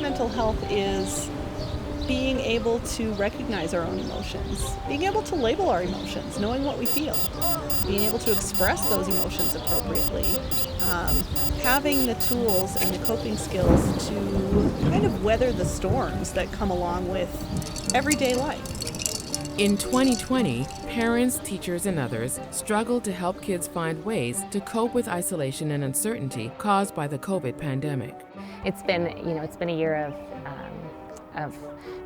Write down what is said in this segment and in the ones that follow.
mental health is being able to recognize our own emotions, being able to label our emotions, knowing what we feel, being able to express those emotions appropriately, having the tools and the coping skills to kind of weather the storms that come along with everyday life. In 2020, parents, teachers, and others struggled to help kids find ways to cope with isolation and uncertainty caused by the COVID pandemic. It's been a year of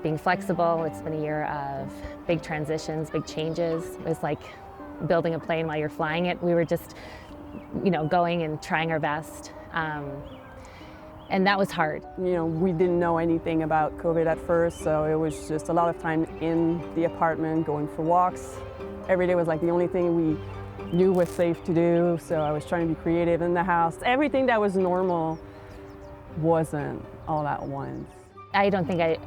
being flexible. It's been a year of big transitions, big changes. It was like building a plane while you're flying it. We were just, going and trying our best. And that was hard. We didn't know anything about COVID at first, so it was just a lot of time in the apartment, going for walks. Every day was like the only thing we knew was safe to do, so I was trying to be creative in the house. Everything that was normal wasn't all at once. I don't think I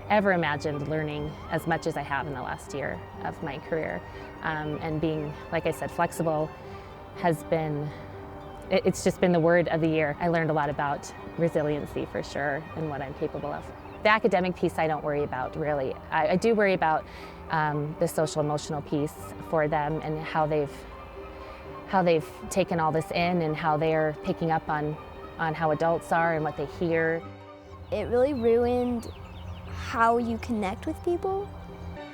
ever imagined learning as much as I have in the last year of my career. And being, like I said, flexible has been, it's just been the word of the year. I learned a lot about resiliency for sure and what I'm capable of. The academic piece I don't worry about really. I do worry about the social emotional piece for them and how they've taken all this in and how they're picking up on how adults are and what they hear. It really ruined how you connect with people.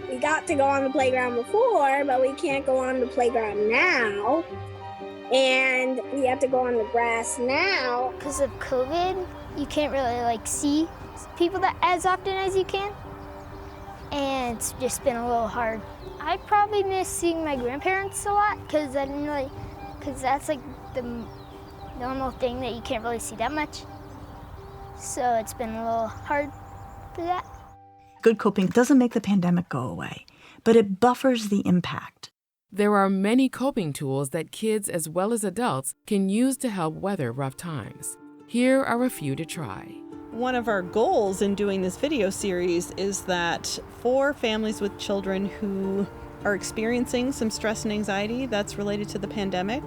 We got to go on the playground before, but we can't go on the playground now. And we have to go on the grass now. Because of COVID, you can't really see people that as often as you can. And it's just been a little hard. I probably miss seeing my grandparents a lot because that's the normal thing that you can't really see that much. So it's been a little hard for that. Good coping doesn't make the pandemic go away, but it buffers the impact. There are many coping tools that kids as well as adults can use to help weather rough times. Here are a few to try. One of our goals in doing this video series is that for families with children who are experiencing some stress and anxiety that's related to the pandemic,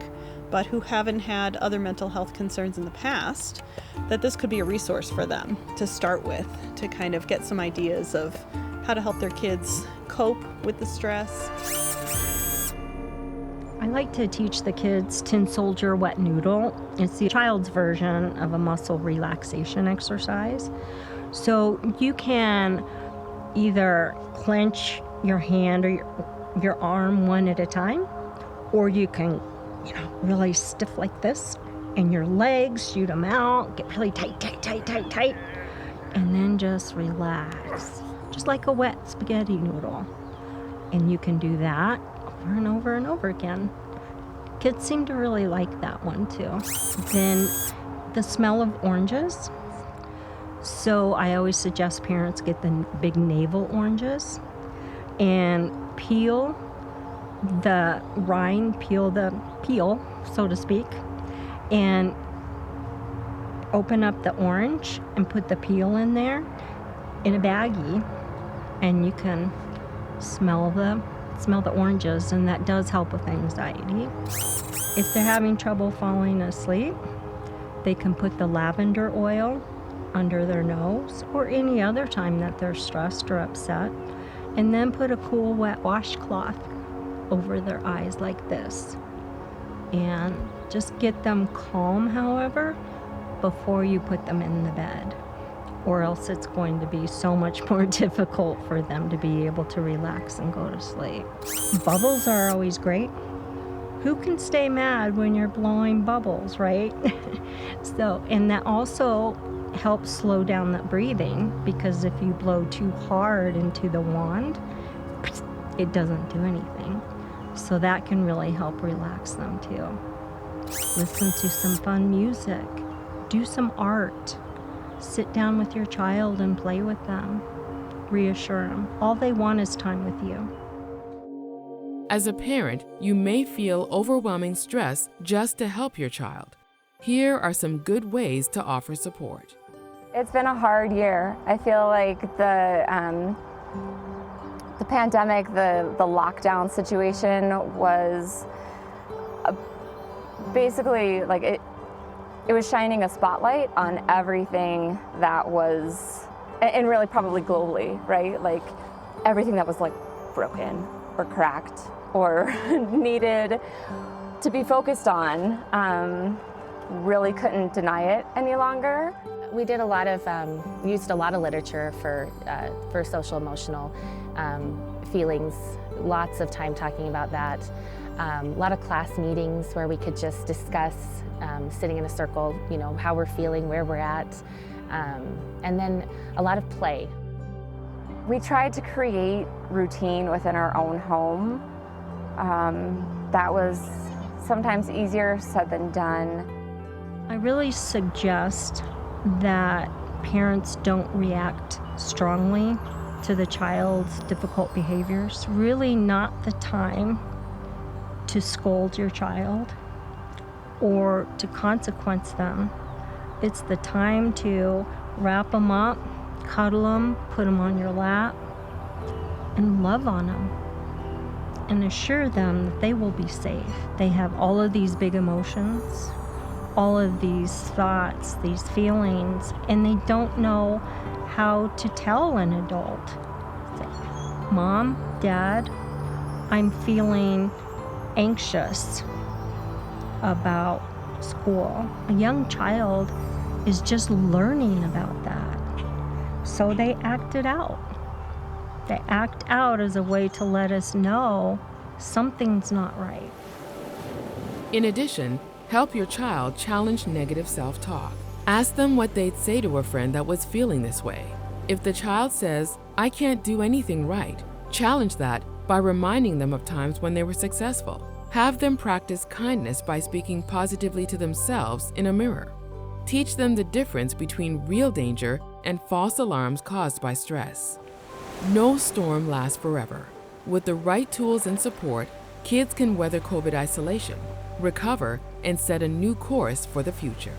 but who haven't had other mental health concerns in the past, that this could be a resource for them to start with, to kind of get some ideas of how to help their kids cope with the stress. I like to teach the kids Tin Soldier Wet Noodle. It's the child's version of a muscle relaxation exercise. So you can either clench your hand or your arm one at a time, or you can really stiff like this, and your legs, shoot them out, get really tight, and then just relax, just like a wet spaghetti noodle. And you can do that over and over and over again. Kids seem to really like that one too. Then the smell of oranges. So I always suggest parents get the big navel oranges and peel the rind, peel the peel, so to speak, and open up the orange and put the peel in there in a baggie, and you can smell the oranges, and that does help with anxiety. If they're having trouble falling asleep, they can put the lavender oil under their nose or any other time that they're stressed or upset, and then put a cool wet washcloth over their eyes like this. And just get them calm, however, before you put them in the bed, or else it's going to be so much more difficult for them to be able to relax and go to sleep. Bubbles are always great. Who can stay mad when you're blowing bubbles, right? And that also helps slow down the breathing, because if you blow too hard into the wand, it doesn't do anything. So that can really help relax them too. Listen to some fun music. Do some art. Sit down with your child and play with them. Reassure them. All they want is time with you. As a parent, you may feel overwhelming stress just to help your child. Here are some good ways to offer support. It's been a hard year. I feel like the pandemic, the lockdown situation was basically like it was shining a spotlight on everything that was, and really probably globally, right? Like everything that was like broken or cracked or needed to be focused on. Really couldn't deny it any longer. We did a lot of, used a lot of literature for social emotional feelings, lots of time talking about that. A lot of class meetings where we could just discuss, sitting in a circle, you know, how we're feeling, where we're at, and then a lot of play. We tried to create routine within our own home. That was sometimes easier said than done. I really suggest that parents don't react strongly to the child's difficult behaviors. Really not the time to scold your child or to consequence them. It's the time to wrap them up, cuddle them, put them on your lap, and love on them and assure them that they will be safe. They have all of these big emotions, all of these thoughts, these feelings, and they don't know how to tell an adult. Say, Mom, Dad, I'm feeling anxious about school. A young child is just learning about that. So they act it out. They act out as a way to let us know something's not right. In addition, help your child challenge negative self-talk. Ask them what they'd say to a friend that was feeling this way. If the child says, "I can't do anything right," challenge that by reminding them of times when they were successful. Have them practice kindness by speaking positively to themselves in a mirror. Teach them the difference between real danger and false alarms caused by stress. No storm lasts forever. With the right tools and support, kids can weather COVID isolation, recover, and set a new course for the future.